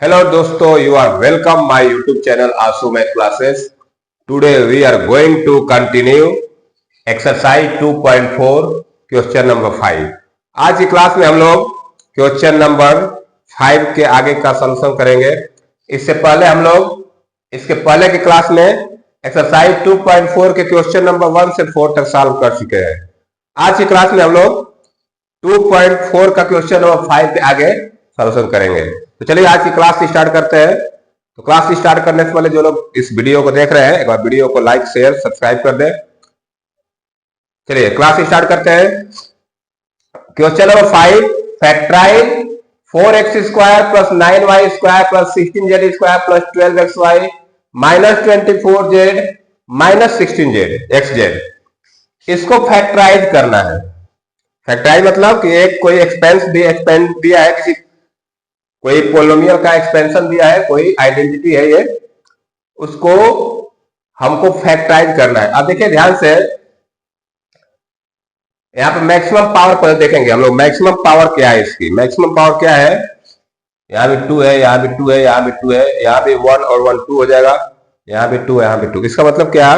Hello दोस्तों, you are welcome my YouTube channel Asu Math Classes. Today we are going to continue exercise 2.4 question number 5. आज की class में हम लोग question number 5 के आगे का सॉल्यूशन करेंगे. इससे पहले हम लोग इसके पहले की क्लास में एक्सरसाइज 2.4 के क्वेश्चन नंबर 1 से 4 तक सॉल्व कर चुके हैं. आज की क्लास में हम लोग 2.4 का क्वेश्चन नंबर 5 के आगे सॉल्यूशन करेंगे. तो चलिए आज की क्लास स्टार्ट करते हैं. तो क्लास स्टार्ट करने से पहले जो लोग इस वीडियो को देख रहे हैं एक बार वीडियो को लाइक शेयर सब्सक्राइब कर दें. चलिए क्लास स्टार्ट करते हैं. Question number 5, factorise 4x square plus 9y square plus 16z square plus 12xy minus 24z minus 16z xz. इसको फैक्टराइज करना है. फैक्टराइज मतलब कि एक कोई एक्सपेंड दिया है, किसी कोई पोलिनोमियल का एक्सपेंशन दिया है, कोई आइडेंटिटी है, ये उसको हमको फैक्टराइज करना है. अब देखिए ध्यान से, यहाँ पे मैक्सिमम पावर पर देखेंगे हम लोग. मैक्सिमम पावर क्या है इसकी? मैक्सिमम पावर क्या है? यहाँ भी 2 है, यहाँ भी 2 है, यहाँ भी 2 है, यहाँ भी 1 और 1 2 हो जाएगा, यहाँ भी 2 है, यहाँ भी 2. इसका मतलब क्या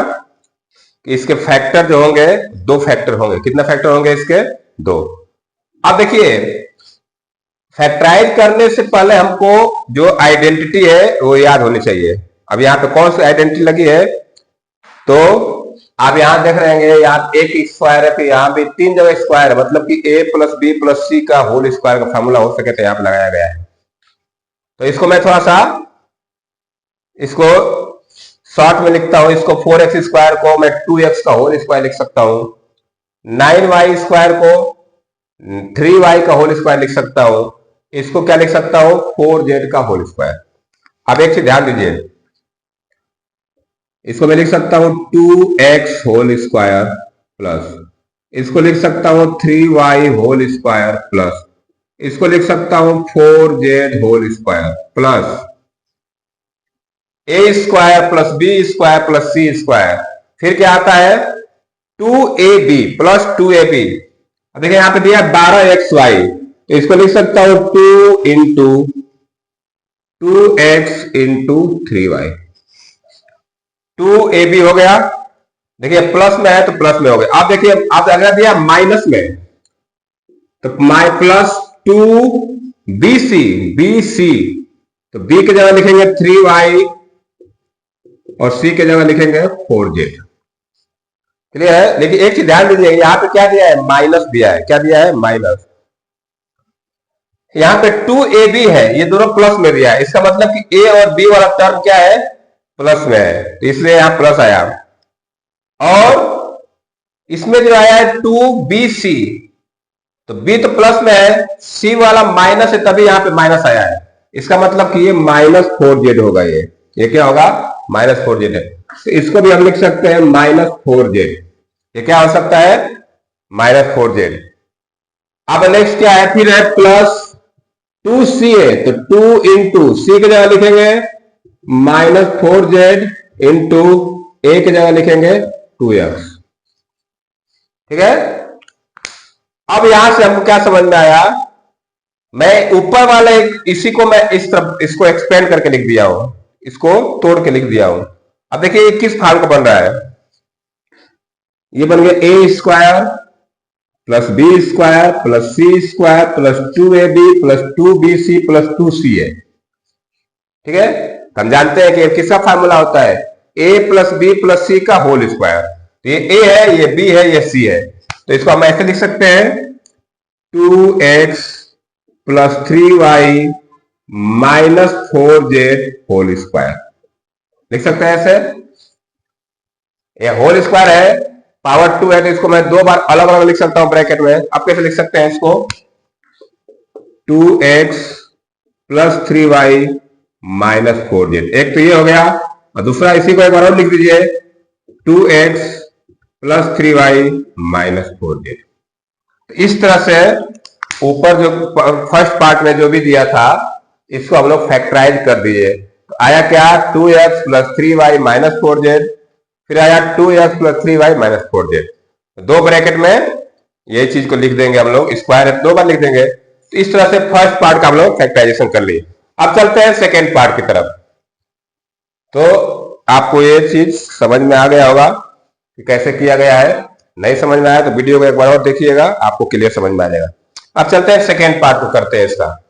कि इसके फैक्टर जो होंगे 2 फैक्टर होंगे. कितना फैक्टर होंगे इसके? 2. अब देखिए फैक्टराइज करने से पहले हमको जो आइडेंटिटी है वो याद होनी चाहिए. अब यहाँ पे कौन सी आइडेंटिटी लगी है? तो आप यहाँ देख रहे हैं यहाँ एक स्क्वायर है, फिर यहाँ भी 3 जगह स्क्वायर है, मतलब कि a प्लस बी प्लस सी का होल स्क्वायर का फॉर्मूला हो सके तो यहाँ पे लगाया गया है. तो इसको मैं थोड़ा सा इसको शॉर्ट में लिखता हूं. इसको 4x स्क्वायर को मैं 2x का होल स्क्वायर लिख सकता हूं. 9y स्क्वायर को 3y का होल स्क्वायर लिख सकता हूं. इसको क्या लिख सकता हूं? 4z का होल स्क्वायर. अब एक चीज ध्यान दीजिए, इसको मैं लिख सकता हूं 2x होल स्क्वायर प्लस इसको लिख सकता हूं 3y होल स्क्वायर प्लस इसको लिख सकता हूं 4z whole square plus a square plus b square plus c square. फिर क्या आता है? 2ab plus 2ab. अब देखिए यहां पे दिया 12xy, तो इसको लिख सकता हूं 2 into 2x into 3y. 2ab हो गया. देखिए प्लस में है तो प्लस में हो गया. आप देखिए आप अगर दिया माइनस में तो प्लस 2bc तो b की जगह लिखेंगे 3y और c की जगह लिखेंगे 4z. क्लियर है? लेकिन एक चीज ध्यान दीजिए, यहां पे क्या दिया है? माइनस दिया है. क्या दिया है? माइनस. यहां पे 2ab है, ये दोनों प्लस में दिया है. इसका मतलब कि a और b वाला टर्म क्या है? प्लस में है, तो इसलिए यहां प्लस आया. और इसमें जो आया है 2bc, तो b तो प्लस में है, c वाला माइनस है, तभी यहां पे माइनस आया है. इसका मतलब कि ये माइनस 4z होगा. ये क्या होगा? माइनस 4z है. तो इसको भी हम लिख सकते हैं माइनस 4z. ये क्या हो सकता है? Minus 4z. अब नेक्स्ट क्या है? फिर है प्लस 2c है, तो 2 इंटू c की जगह लिखेंगे माइनस 4z इंटू a की जगह लिखेंगे 2x. ठीक है? अब यहां से हमको क्या समझ में आया? मैं ऊपर वाले इसी को मैं इस तरफ इसको एक्सपेंड करके लिख दिया हूं, इसको तोड़ के लिख दिया हूं. अब देखिए ये किस फॉर्म का बन रहा है? ये बन गया a square plus b square plus c square plus 2ab plus 2bc plus 2c है. ठीक है? हम जानते हैं कि किसका फार्मूला होता है? a plus b plus c का होल स्क्वायर. तो ये a है, ये b है, ये c है. तो इसको हम ऐसे लिख सकते हैं 2x plus 3y minus 4z whole square. लिख सकते हैं ऐसे. ये होल स्क्वायर है, पावर 2 है, तो इसको मैं 2 बार अलग अलग लिख सकता हूं ब्रैकेट में. अब कैसे लिख सकते हैं इसको? 2x plus 3y minus 4z. एक तो ये हो गया, और दूसरा इसी को एक बार और लिख दीजिए 2x plus 3y minus 4z. इस तरह से ऊपर जो फर्स्ट पार्ट में जो भी दिया था इसको हम लोग फैक्टराइज कर दीजिए. तो आया क्या? 2x plus 3y minus 4z. फिर आया 2x plus 3y minus 4z. 2 bracket में ये चीज को लिख देंगे हम लोग. स्क्वायर है 2 बार लिख देंगे. तो इस तरह से फर्स्ट पार्ट का हम लोग फैक्टराइजेशन कर लिए. अब चलते हैं सेकेंड पार्ट की तरफ। तो आपको ये चीज समझ में आ गया होगा कि कैसे किया गया है। नहीं समझ में आया तो वीडियो को एक बार और देखिएगा, आपको क्लियर समझ में आ जाएगा। अब चलते हैं सेकेंड पार्ट को करते हैं इसका।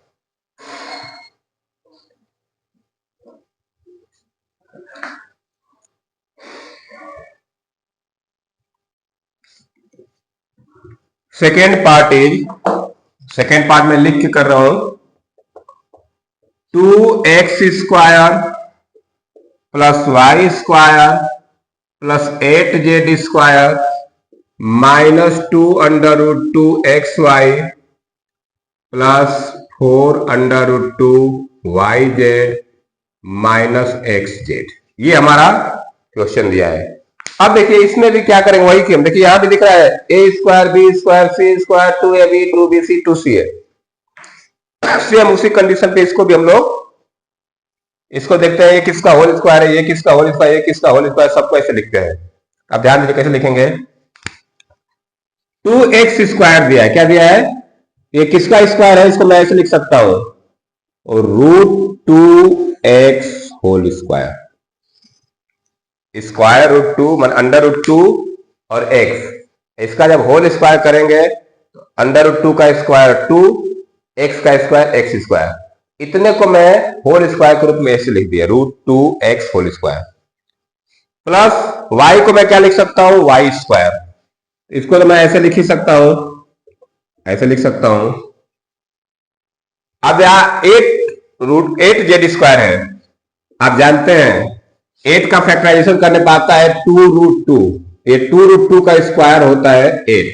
सेकेंड पार्ट में लिख के कर रहा हूं 2x² plus Y square plus 8z² minus 2√2xy plus 4√2yz minus xz। ये हमारा क्वेश्चन दिया है। अब देखिए इसमें भी क्या करेंगे, वही कि हम देखिए यहां भी दिख रहा है a² b² c² 2ab 2bc 2ca। Same उसी कंडीशन पे इसको भी हम लोग इसको देखते हैं, ये किसका होल स्क्वायर है, ये किसका होल स्क्वायर, ये किसका होल स्क्वायर, सबको ऐसे लिखते हैं। अब ध्यान दीजिए कैसे लिखेंगे। 2x² दिया है, क्या दिया है, ये किसका स्क्वायर है, इसको मैं ऐसे लिख सकता हूं और √2x होल स्क्वायर। स्क्वायर √2 मान √2 और x, इसका जब होल स्क्वायर करेंगे तो √2 का स्क्वायर 2, x का स्क्वायर x²। इतने को मैं होल स्क्वायर के रूप में ऐसे लिख दिया √2x whole square. Plus y को मैं क्या लिख सकता हूं, y²। इसको तो मैं ऐसे लिख ही सकता हूं, ऐसे लिख सकता हूं। अब यहां 8√8z² है। आप जानते हैं 8 का फैक्टराइजेशन करने पर आता है 2√2। ये 2√2 का स्क्वायर होता है 8।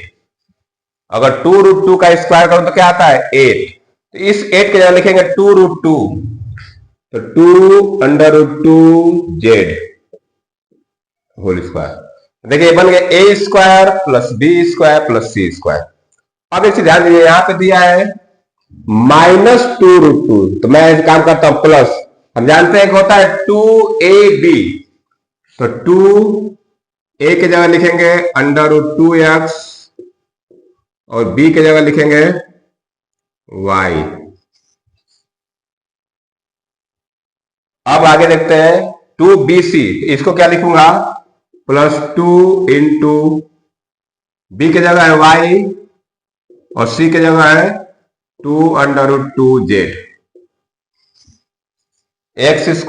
अगर 2√2 का स्क्वायर करूं तो क्या आता है 8। तो इस 8 के जगह लिखेंगे 2√2, तो 2√2z होल स्क्वायर। देखिए बन गया a² plus b² plus c²। अब इसे ध्यान दीजिए यहां पे दिया है माइनस 2√2, तो मैं काम करता हूं प्लस। हम जानते हैं कि होता है 2ab, तो 2a की जगह लिखेंगे √2x और b की जगह लिखेंगे y। अब आगे देखते हैं 2bc, इसको क्या लिखूंगा प्लस 2 इंटू b की जगह है y और c की जगह है 2√2z। x²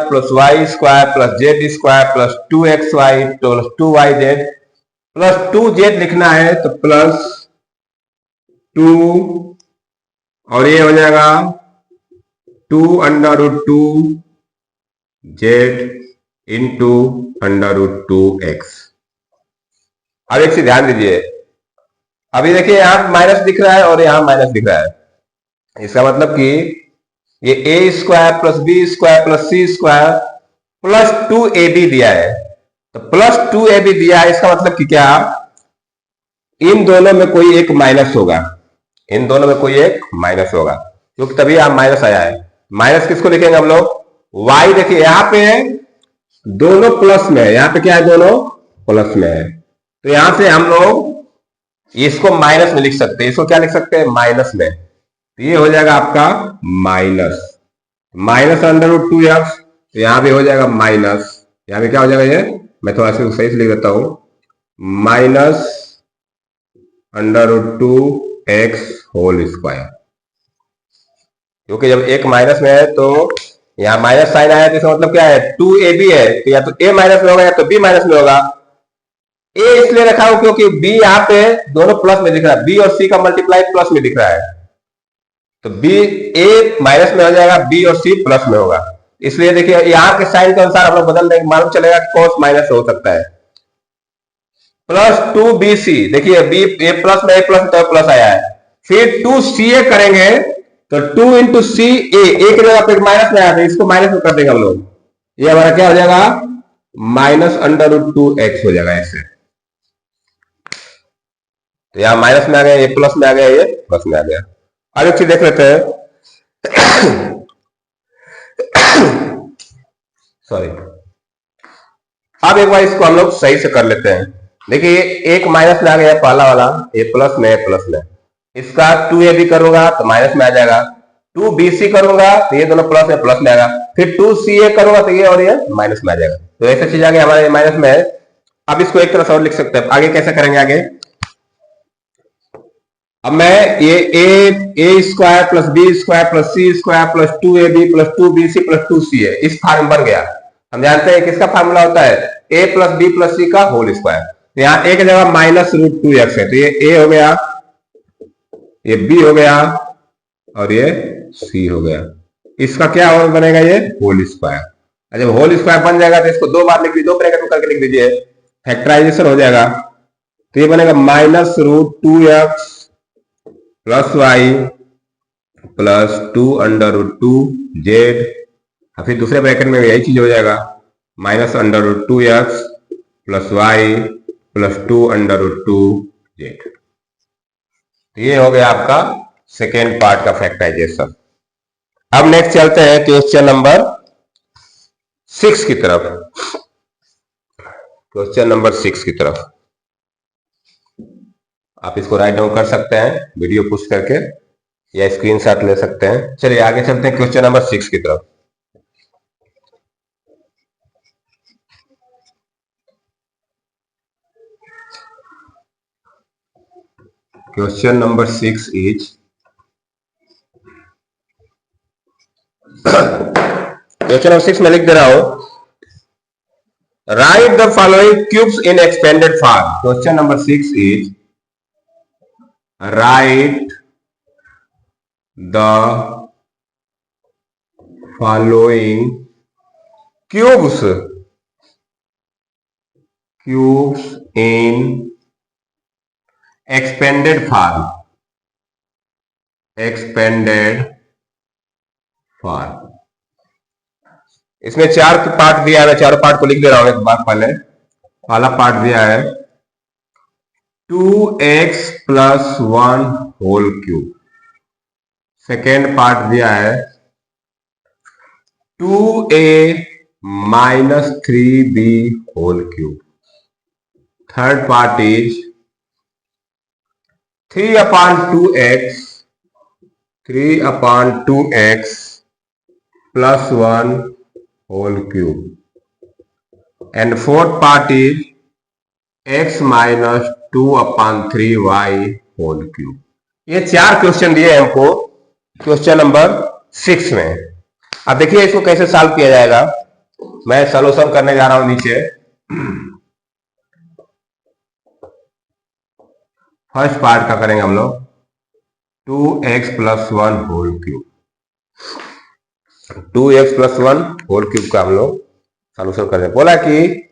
plus y² plus z² plus 2xy plus 2yz plus 2z लिखना है तो प्लस 2 और ये हो जाएगा 2√2z इंटू √2x। अब एक से ध्यान दीजिए, अभी देखिए यहां माइनस दिख रहा है और यहां माइनस दिख रहा है। इसका मतलब कि ये a² plus b² plus c² plus 2ab दिया है, तो प्लस 2ab दिया है। इसका मतलब कि क्या, इन दोनों में कोई एक माइनस होगा, इन दोनों में कोई एक माइनस होगा, क्योंकि तभी यहां माइनस आया है। माइनस किसको लिखेंगे हम लोग, y। देखिए यहां पे दोनों प्लस में है, यहां पे क्या है, दोनों प्लस में है, तो यहां से हम लोग इसको माइनस में लिख सकते हैं। इसको क्या लिख सकते हैं, माइनस में। तो ये हो जाएगा आपका माइनस √2x, तो यहां भी हो जाएगा माइनस, यहां भी क्या हो जाएगा, ये मैं थोड़ा सा सही से लिख देता हूं माइनस √2x होल स्क्वायर। क्योंकि जब एक माइनस में है तो यहां माइनस साइन आया, तो इसका मतलब क्या है 2ab है, तो या तो a माइनस में होगा या तो b माइनस में होगा। a इसलिए रखा हूं क्योंकि b यहां पे दोनों प्लस में दिख रहा है, b और c का मल्टीप्लाई प्लस में दिख रहा है, तो b a माइनस में हो जाएगा, b और c प्लस में होगा। इसलिए देखिए यहां के साइन के अनुसार हम लोग बदल देंगे, मालूम चलेगा कि कॉस माइनस हो सकता है। प्लस 2bc, देखिए b a प्लस में a प्लस तो प्लस आया है, फिर 2ca करेंगे तो 2 इंटू सी ए की जगह पे माइनस में आया था, इसको माइनस में कर देंगे हम लोग। ये हमारा क्या हो जाएगा, माइनस √2x हो जाएगा ऐसे। तो यहां माइनस में आ गया, ये प्लस में आ गया, ये प्लस में आ गया। अब एक चीज देख लेते हैं सॉरी। अब एक बार इसको हम लोग सही से कर लेते हैं। देखिए एक माइनस में आ गया पहला वाला, ये प्लस में, प्लस में। इसका 2ab करूंगा तो माइनस में आ जाएगा, 2bc करूंगा तो ये दोनों प्लस में आएगा, फिर 2ca करूंगा तो ये और ये माइनस में आ जाएगा। तो ऐसी चीज आगे हमारे माइनस में है। अब इसको एक तरह से और लिख सकते हैं। आगे कैसे करेंगे आगे, अब मैं ये A square plus B square plus C square plus 2ab plus 2bc plus 2ca इस फार्म बन गया। हम जानते हैं किसका फार्मूला होता है, a प्लस बी प्लस सी का होल स्क्वायर। तो यहाँ a की जगह -√2x है, तो ये a हो गया, ये b हो गया और ये c हो गया। इसका क्या और बनेगा, ये होल स्क्वायर। जब होल स्क्वायर बन जाएगा तो इसको दो बार लिख दीजिए, दो ब्रैकेट में करके लिख दीजिए, फैक्टराइजेशन हो जाएगा। तो ये बनेगा -√2x plus Y plus 2√2z, फिर दूसरे ब्रैकेट में यही चीज हो जाएगा, -√2x plus Y plus 2√2z। ये हो गया आपका सेकेंड पार्ट का फैक्टराइजेशन। अब नेक्स्ट चलते हैं क्वेश्चन नंबर 6 की तरफ। क्वेश्चन नंबर 6 की तरफ आप इसको राइट डाउन कर सकते हैं वीडियो पुश करके या स्क्रीनशॉट ले सकते हैं। चलिए आगे चलते हैं क्वेश्चन नंबर 6 की तरफ। Question number 6 is, question number 6 में लिख दे रहा हूं, right the following cubes in expanded form. Question number 6 is, right the following cubes in expanded form. इसमें 4 पार्ट दिया है, मैं चारों पार्ट को लिख दे रहा हूं एक बार पहले। पहला पार्ट दिया है 2x plus 1 whole cube. Second part दिया है 2a minus 3b whole cube. Third part is 3/2x plus 1 whole cube. And fourth part is x minus 2/3y whole cube. ये 4 क्वेश्चन दिए हैं हमको क्वेश्चन नंबर 6 में। अब देखिए इसको कैसे सॉल्व किया जाएगा। मैं सॉल्यूशन करने जा रहा हूं नीचे। फर्स्ट पार्ट का करेंगे हम लोग 2x plus 1 whole cube. 2x plus 1 whole cube का हम लोग सॉल्यूशन करें। बोला कि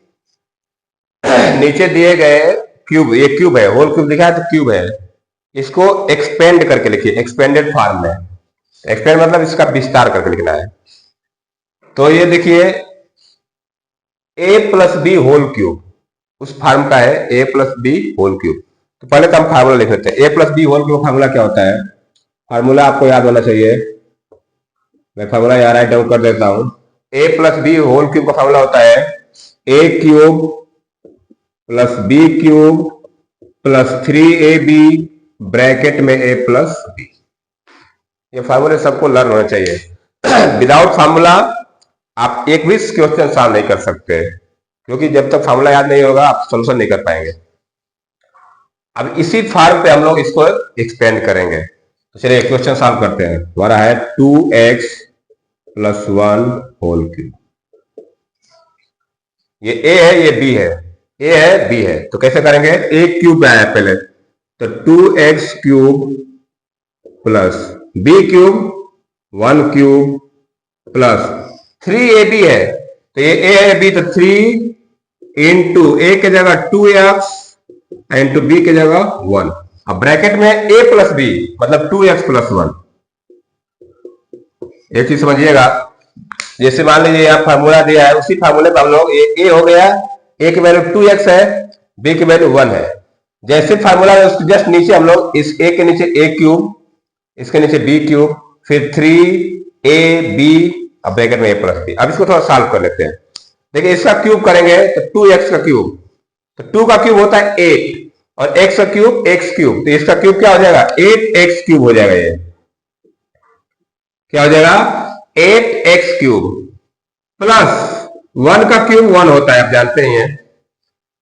नीचे दिए गए क्यूब, ये क्यूब है, होल क्यूब दिखा है तो क्यूब है, इसको एक्सपेंड करके लिखिए एक्सपेंडेड फॉर्म में। एक्सपेंड मतलब इसका विस्तार करके लिखना है। तो ये देखिए a plus B whole cube उस फॉर्म का है, a plus B whole cube. तो पहले तो हम फार्मूला लिख लेते हैं। a plus B whole cube formula क्या होता है, फार्मूला आपको याद होना चाहिए। मैं फार्मूला यहाँ राइट डाउन कर देता हूं। a plus B whole cube का फार्मूला होता है a cube plus B cube plus 3ab bracket में a प्लस बी। ये फार्मूले सबको लर्न होना चाहिए। विदाउट फार्मूला आप एक भी क्वेश्चन सॉल्व नहीं कर सकते, क्योंकि जब तक फार्मूला याद नहीं होगा आप सोल्यूशन नहीं कर पाएंगे। अब इसी फॉर्म पे हम लोग इसको एक्सपेंड करेंगे। तो चलिए क्वेश्चन सॉल्व करते हैं। हमारा है 2x प्लस 1 होल क्यूब। ये a है, ये b है, a है b है। तो कैसे करेंगे, a क्यूब आया पहले, तो 2x cube plus b cube 1 cube plus 3ab है। तो ये a है b, तो 3 इंटू a के जगह 2x इंटू बी के जगह 1। अब ब्रैकेट में a प्लस बी मतलब 2x प्लस 1। एक चीज समझिएगा, जैसे मान लीजिए यहाँ फार्मूला दिया है, उसी फार्मूले पर हम लोग a हो गया, a की वैल्यू 2x है, b की वैल्यू 1 है। जैसे फार्मूला है उसके जस्ट नीचे हम लोग इस a के नीचे a क्यूब, इसके नीचे b क्यूब, फिर 3ab अब ब्रैकेट में a प्लस बी। अब इसको थोड़ा सॉल्व कर लेते हैं। देखिए इसका क्यूब करेंगे तो 2x का क्यूब, तो 2 का क्यूब होता है 8 और x का क्यूब x क्यूब, तो इसका क्यूब क्या हो जाएगा 8x क्यूब हो जाएगा ये। क्या हो जाएगा 8x³ प्लस 1 का क्यूब 1 होता है, आप जानते ही हैं।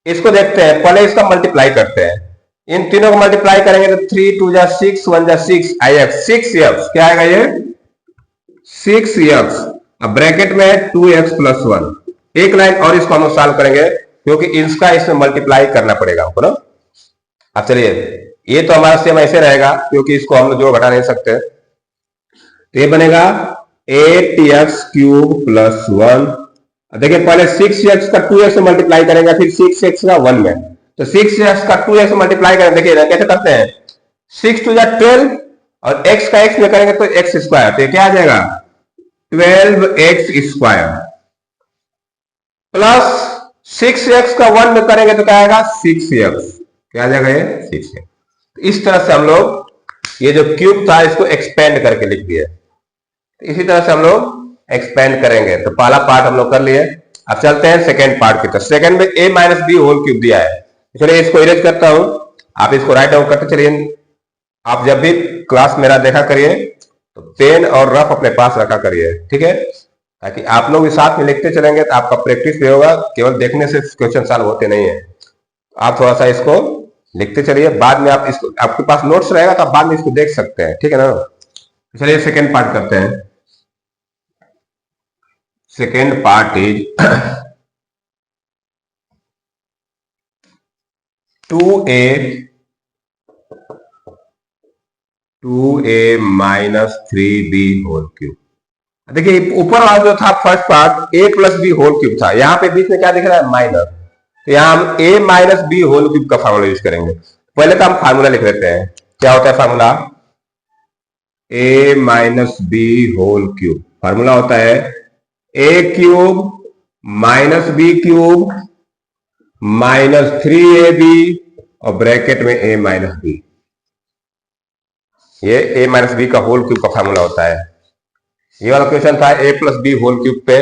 इसको देखते हैं, पहले इसका मल्टीप्लाई करते हैं। इन तीनों को मल्टीप्लाई करेंगे तो 3 2 जा 6 1 जा 6 ix 6x क्या आएगा ये 6x। अब ब्रैकेट में 2x + 1। एक लाइन और इसको हम सॉल्व करेंगे क्योंकि इसका इसमें मल्टीप्लाई करना पड़ेगा हमको ना। अब चलिए, ये तो हमारा सेम ऐसे रहेगा क्योंकि इसको हम लोग जोड़ घटा नहीं सकते। तो ये बनेगा 8x³ + 1। देखिए पहले 6x का 2x से मल्टीप्लाई करेंगे, फिर 6x का 1 में, तो 6x का 2x से मल्टीप्लाई करेंगे। देखिए कैसे करते हैं, 6 2 जा 12 और x का x में करेंगे तो x²। तो ये क्या आ जाएगा 12x² प्लस 6x का 1 में करेंगे तो क्या आएगा 6x। क्या आ जाएगा ये 6x। तो इस तरह से हम लोग ये जो क्यूब था इसको एक्सपेंड करके लिख दिए। इसी तरह से हम लोग एक्सपेंड करेंगे। तो पहला पार्ट हम लोग कर लिए। अब चलते हैं सेकेंड पार्ट की तरफ। सेकेंड में a - b² दिया है। चलिए इसको इरेज करता हूं, आप इसको राइट डाउन करते चलिए। आप जब भी क्लास मेरा देखा करिए तो पेन और रफ अपने पास रखा करिए, ठीक है, ताकि आप लोग साथ में लिखते चलेंगे तो आपका प्रैक्टिस भी होगा। केवल देखने से क्वेश्चन सॉल्व होते नहीं है। आप थोड़ा सा इसको लिखते चलिए, बाद में आप इसको, आपके पास नोट्स रहेगा तो आप बाद में इसको देख सकते हैं, ठीक है ना। चलिए सेकेंड पार्ट करते हैं। Second part is 2a - 3b³। देखिए ऊपर वाला जो था फर्स्ट पार्ट a + b³ था, यहां पे बीच में क्या दिख रहा है माइनस। तो यहां हम a - b³ का फार्मूला यूज करेंगे। पहले तो हम फार्मूला लिख लेते हैं। क्या होता है फार्मूला, a - b³ फार्मूला होता है a³ - b³ - 3ab और ब्रैकेट में a - b। ये a - b का होल क्यूब का फार्मूला होता है। ये वाला क्वेश्चन था a + b³ पे,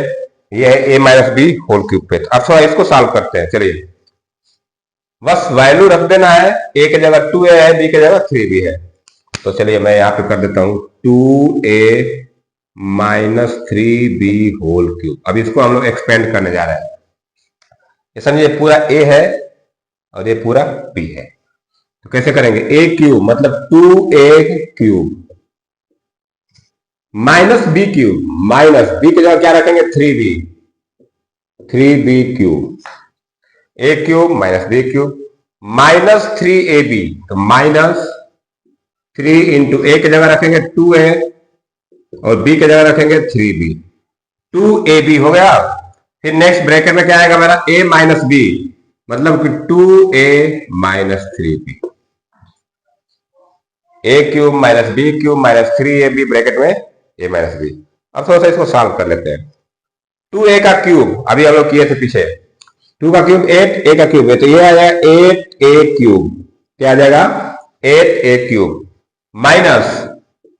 ये है a - b³ पे। अब थोड़ा इसको सॉल्व करते हैं। चलिए बस वैल्यू रख देना है, a की जगह 2a है, b की जगह 3b है। तो चलिए मैं यहां पे कर देता हूं 2a - 3b³। अब इसको हम लोग एक्सपेंड करने जा रहे हैं। ये समझिए पूरा a है और ये पूरा b है। तो कैसे करेंगे, a³ मतलब 2a³ - b³ माइनस b की जगह क्या रखेंगे 3b, 3b³ a³ - b³ minus 3ab, तो -3 × a की जगह रखेंगे 2a और b की जगह रखेंगे 3b, 2ab हो गया। फिर नेक्स्ट ब्रैकेट में क्या आएगा मेरा a - b, मतलब कि 2a - 3b, a³ - b³ - 3ab bracket में a - b। अब थोड़ा सा इसको सॉल्व कर लेते हैं। 2a का क्यूब अभी हम लोग किए थे पीछे, 2 का क्यूब 8, a का क्यूब है, तो ये आ जाएगा 8a³। क्या आ जाएगा 8a³ माइनस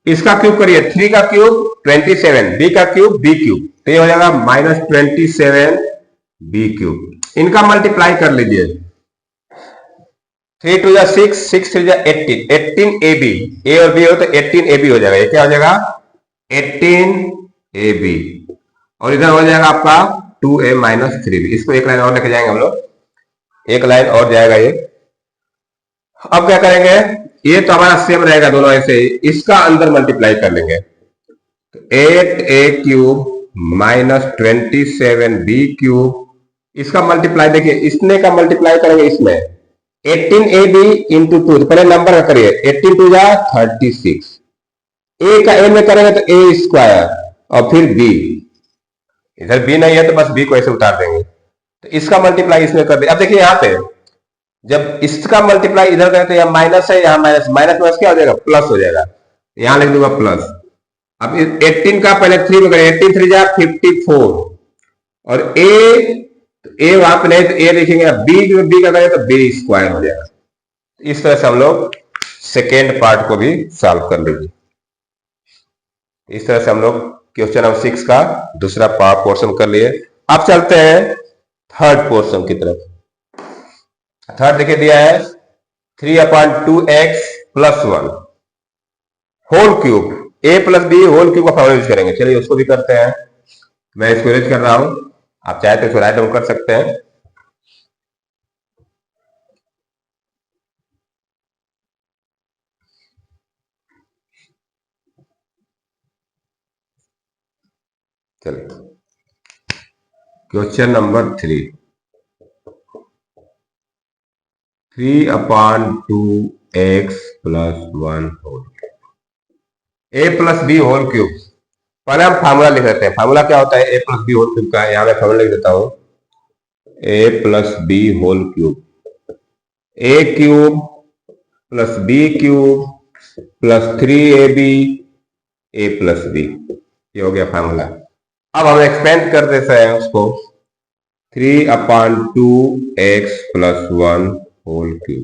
इसका क्यूब करिए 3 का क्यूब 27, b का क्यूब b³, तो ये हो जाएगा -27b³। इनका मल्टीप्लाई कर लीजिए, 3 2 जा 6, 6 3 जा 18, 18ab, a और b हो तो 18ab हो जाएगा। ये क्या हो जाएगा 18ab और इधर हो जाएगा आपका 2a - 3b। इसको एक लाइन और लेके जाएंगे हम लोग, एक लाइन और जाएगा ये। अब क्या करेंगे, ये तो हमारा सेम रहेगा दोनों ऐसे ही, इसका अंदर मल्टीप्लाई कर लेंगे। 8a³ - 27b³, इसका मल्टीप्लाई देखिए, इसने का मल्टीप्लाई करेंगे इसमें 18ab × 2, तो पहले नंबर का करिए 18 2 जा 36, a का a में करेंगे तो a² और फिर b, इधर b नहीं है तो बस b को ऐसे उतार देंगे। तो इसका मल्टीप्लाई इसमें कर दे। अब देखिए यहां पे जब इसका मल्टीप्लाई इधर करें तो यहाँ माइनस है, यहाँ माइनस, माइनस माइनस क्या हो जाएगा प्लस हो जाएगा, यहां लिख दूंगा प्लस। अब 18 का पहले 3 में करें, 18 3 जा 54 और a वहां पे नहीं तो a लिखेंगे, b का करें तो b² हो जाएगा। इस तरह से हम लोग सेकेंड पार्ट को भी सॉल्व कर लेंगे। इस तरह से हम लोग क्वेश्चन नंबर 6 का दूसरा पोर्शन कर लिए। अब चलते हैं थर्ड पोर्शन की तरफ। थर्ड देखिए दिया है 3/2x + 1 होल क्यूब ए प्लस बी होल क्यूब का फॉर्मूला यूज करेंगे। चलिए उसको भी करते हैं। मैं इसको यूज कर रहा हूं, आप चाहे तो इसको राइट डाउन कर सकते हैं। चलिए question number 3/2x plus 1 whole A plus B whole cube. पहले हम फार्मूला लिख देते हैं। फार्मूला क्या होता है A plus B whole cube का? यहां मैं फार्मूला लिख देता हूं, A plus B whole cube, A cube plus B cube plus 3ab A plus B. ये हो गया फार्मूला। अब हम एक्सपेंड कर देते हैं उसको, 3/2x प्लस 1 होल क्यूब।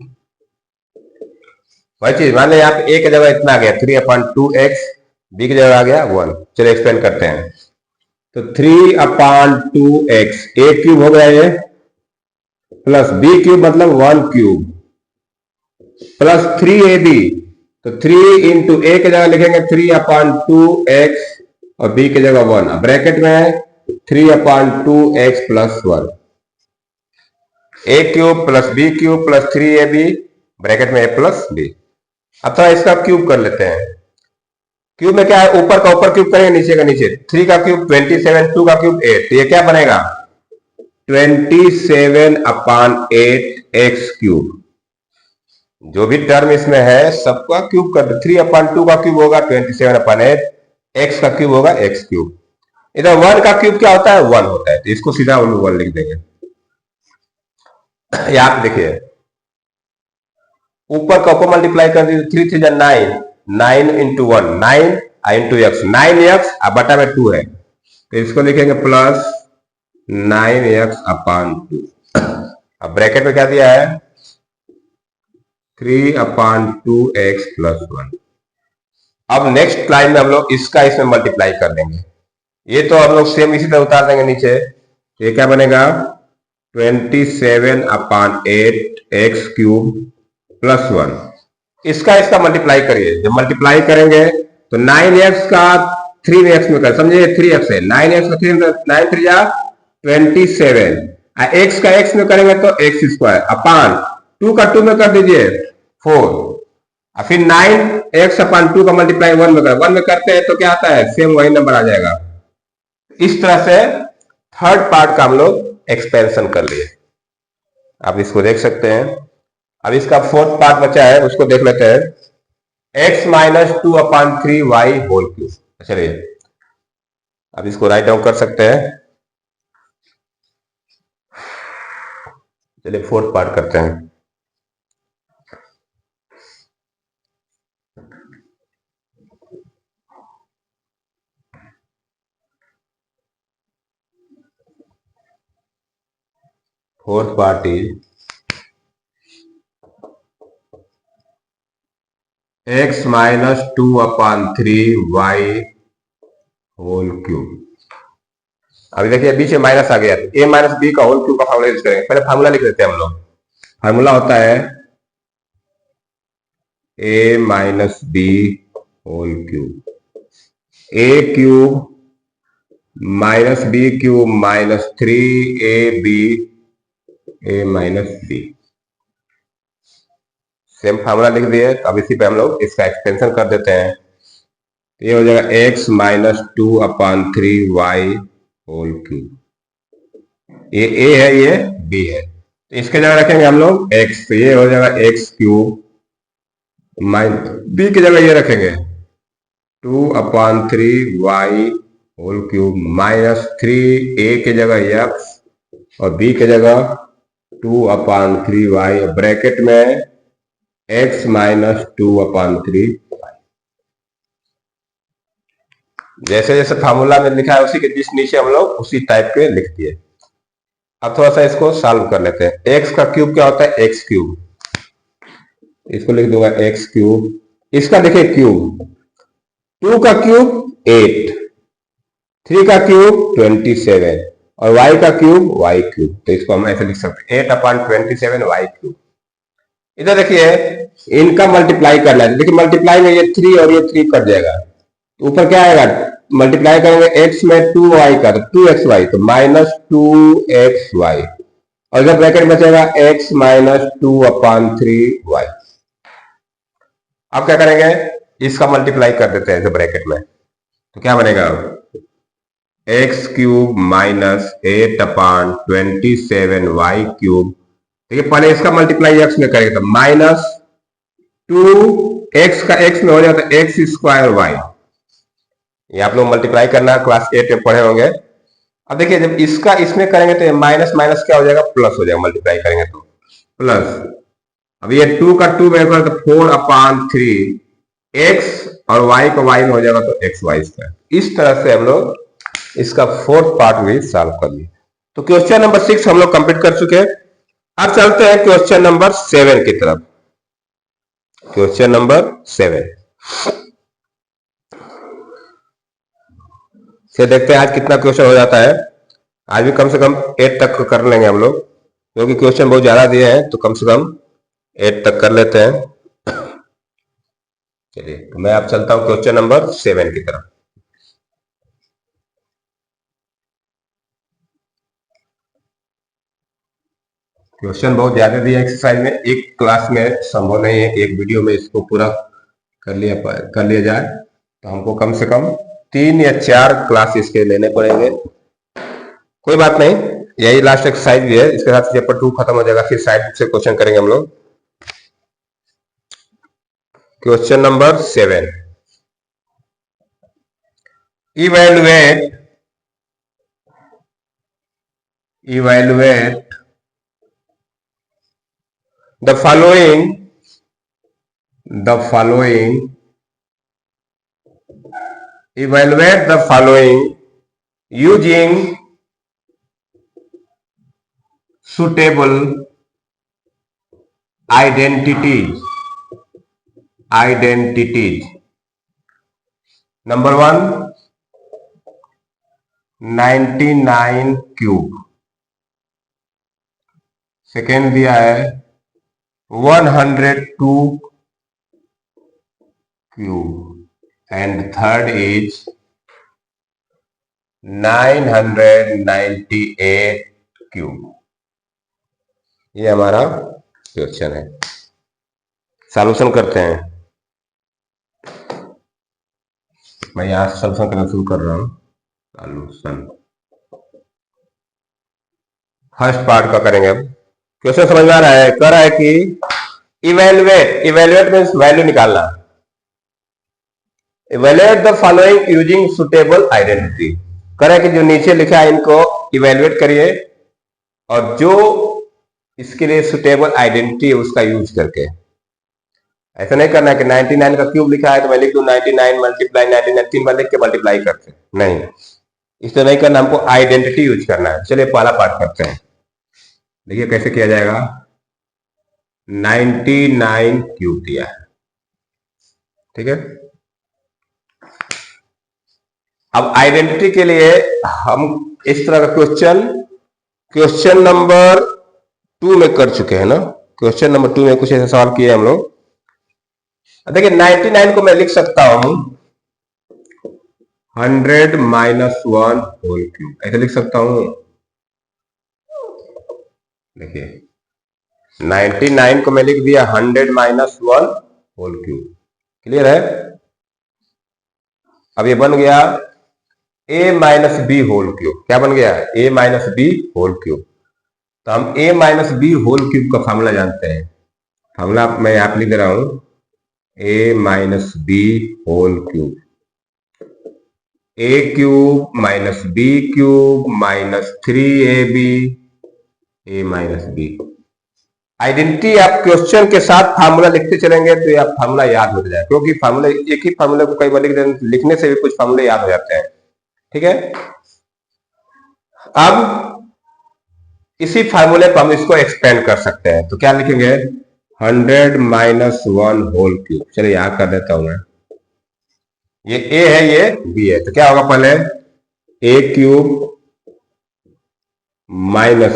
वही चीज मान लो यहाँ पे ए की जगह इतना आ गया 3/2x, बी की जगह आ गया 1। चलिए एक्सपेंड करते हैं। तो 3/2x ए क्यूब हो गया ये, प्लस बी क्यूब मतलब 1 क्यूब, प्लस 3ab। तो 3 इंटू ए की जगह लिखेंगे 3/2x और बी की जगह 1, ब्रैकेट में है 3/2x plus 1, A cube plus B cube plus 3ab bracket में ए प्लस बी। अब थोड़ा इसका क्यूब कर लेते हैं। क्यूब में क्या है, ऊपर का ऊपर क्यूब करेंगे, नीचे का नीचे। 3 का क्यूब 27, 2 का क्यूब 8, तो ये क्या बनेगा 27/8 एक्स क्यूब। जो भी टर्म इसमें है सबका क्यूब कर दो। 3/2 का क्यूब होगा 27/8, एक्स का क्यूब होगा एक्स क्यूब। इधर 1 का क्यूब क्या होता है 1 होता है, तो इसको सीधा 1 लिख देंगे। आप देखिए ऊपर का ऊपर मल्टीप्लाई कर दीजिए, 3 3 9, 9 इंटू 1 9 इंटू एक्स 9x बटा में 2 है, तो इसको लिखेंगे प्लस 9x/2। अब ब्रैकेट में क्या दिया है 3/2x प्लस 1। अब नेक्स्ट लाइन में हम लोग इसका इसमें मल्टीप्लाई कर देंगे। ये तो हम लोग सेम इसी तरह उतार देंगे नीचे। ये क्या बनेगा 27/8 एक्स क्यूब प्लस 1। इसका इसका मल्टीप्लाई करिए। जब मल्टीप्लाई करेंगे तो 9x का 3x में कर, समझिए 3x है, 9x का 3 9 3 27, x का x में करेंगे तो x स्क्वायर अपान 2 का 2 में कर दीजिए 4, और फिर 9x/2 का मल्टीप्लाई 1 में कर, 1 में करते हैं तो क्या आता है सेम वही नंबर आ जाएगा। इस तरह से थर्ड पार्ट का हम लोग एक्सपेंशन कर लिए। आप इसको देख सकते हैं। अब इसका फोर्थ पार्ट बचा है, उसको देख लेते हैं। x minus 2/3y whole cube. चलिए अब इसको राइट डाउन कर सकते हैं। चलिए फोर्थ पार्ट करते हैं। Fourth part is x minus 2/3y whole cube. अभी देखिए बीच में माइनस आ गया, तो a माइनस बी का होल क्यूब का फार्मूला यूज करेंगे। पहले फार्मूला लिख देते हैं हम लोग। फार्मूला होता है a minus B whole cube, a cube minus B cube minus 3ab a minus B. Same formula लिख दिए। तो अब इसी पे हम लोग इसका एक्सटेंशन कर देते हैं। तो ये हो जाएगा x minus 2/3y whole cube. ये a है, ये b है, तो इसके जगह रखेंगे हम लोग x, तो ये हो जाएगा x क्यूब माइनस b की जगह ये रखेंगे 2/3y whole cube minus 3a की जगह x और b की जगह 2/3y ब्रैकेट में x माइनस 2/3। जैसे जैसे फार्मूला में लिखा है उसी के जिस नीचे हम लोग उसी टाइप के लिख दिए। अब थोड़ा सा इसको सॉल्व कर लेते हैं। x का क्यूब क्या होता है x क्यूब, इसको लिख दूंगा x क्यूब। इसका देखिए क्यूब 2 का क्यूब 8, 3 का क्यूब 27 और y का क्यूब y क्यूब। तो इसको हम ऐसे लिख सकते हैं 8/27 y क्यूब। इधर देखिए इनका मल्टीप्लाई करना है। देखिए मल्टीप्लाई में ये 3 और ये 3 कट जाएगा, ऊपर क्या आएगा, मल्टीप्लाई करेंगे x में 2y का, तो 2xy, तो -2xy, और इधर ब्रैकेट बचेगा x -2/3y। अब क्या करेंगे, इसका मल्टीप्लाई कर देते हैं इसे ब्रैकेट में, तो क्या बनेगा, x³ -8/27y³। देखिए पहले इसका मल्टीप्लाई x में करेंगे तो -2x का x में हो जाएगा तो x²y। ये आप लोग मल्टीप्लाई करना क्लास 8 में पढ़े होंगे। अब देखिए जब इसका इसमें करेंगे तो माइनस माइनस क्या हो जाएगा, प्लस हो जाएगा, मल्टीप्लाई करेंगे तो प्लस। अब ये 2 का 2 में तो 4/3 x और y को y में हो जाएगा तो xy²। इस तरह से हम लोग इसका फोर्थ पार्ट भी सॉल्व कर लिए। तो क्वेश्चन नंबर 6 हम लोग कंप्लीट कर चुके हैं। अब चलते हैं क्वेश्चन नंबर 7 की तरफ। क्वेश्चन नंबर 7 से देखते हैं आज कितना क्वेश्चन हो जाता है। आज भी कम से कम 8 तक कर लेंगे हम लोग, क्योंकि क्वेश्चन बहुत ज्यादा दिए हैं, तो कम से कम 8 तक कर लेते हैं। चलिए तो मैं अब चलता हूं क्वेश्चन नंबर 7 की तरफ। क्वेश्चन बहुत ज्यादा दिया एक्सरसाइज में, एक क्लास में संभव नहीं है कि एक वीडियो में इसको पूरा कर लिया जाए, तो हमको कम से कम 3 या 4 क्लास इसके लेने पड़ेंगे। कोई बात नहीं, यही लास्ट एक्सरसाइज भी है, इसके साथ चैप्टर 2 खत्म हो जाएगा, फिर साइड से क्वेश्चन करेंगे हम लोग। Question number 7, evaluate the following evaluate the following using suitable identities. Number 1, 99³। Second दिया है 102³ एंड थर्ड इज 998³। ये हमारा क्वेश्चन है। सॉल्यूशन करते हैं। मैं यहां सॉल्यूशन करना शुरू कर रहा हूं। सॉल्यूशन फर्स्ट पार्ट का करेंगे। अब क्वेश्चन समझ में आ रहा है? कह रहा है कि इवेल्युएट मीन्स वैल्यू निकालना। Evaluate the following using suitable identity. कह रहा है कि जो नीचे लिखा है इनको इवेल्युएट करिए और जो इसके लिए सुटेबल आइडेंटिटी है उसका यूज करके। ऐसा नहीं करना है कि 99 का क्यूब लिखा है तो मैं लिख दूं 99 मल्टीप्लाई 99, 3 बार लिख के मल्टीप्लाई करते, नहीं, इससे नहीं करना, हमको आइडेंटिटी यूज करना है। चलिए पहला पार्ट करते हैं। देखिए कैसे किया जाएगा। 99³ दिया है, ठीक है। अब आइडेंटिटी के लिए हम इस तरह का क्वेश्चन नंबर 2 में कर चुके हैं ना। क्वेश्चन नंबर 2 में कुछ ऐसा सवाल किए हम लोग। देखिए 99 को मैं लिख सकता हूं 100 - 1³ ऐसे लिख सकता हूं। देखिए 99 को मैं लिख दिया 100 - 1³। क्लियर है। अब ये बन गया a - b³। क्या बन गया? a - b³। तो हम a - b³ का फॉर्मूला जानते हैं। फॉर्मूला मैं यहां लिख रहा हूं a - b³। a³ - b³ -3ab a - b। Identity आप क्वेश्चन के साथ फार्मूला लिखते चलेंगे तो आप फार्मूला याद हो जाए, क्योंकि फार्मूला एक ही फार्मूला को कई बार लिखने से भी कुछ फार्मूले याद हो जाते हैं, ठीक है। अब इसी फार्मूले पर हम इसको एक्सपेंड कर सकते हैं, तो क्या लिखेंगे 100 - 1³। चलिए यहां कर देता हूं मैं। ये a है, ये b है, तो क्या होगा पहले a³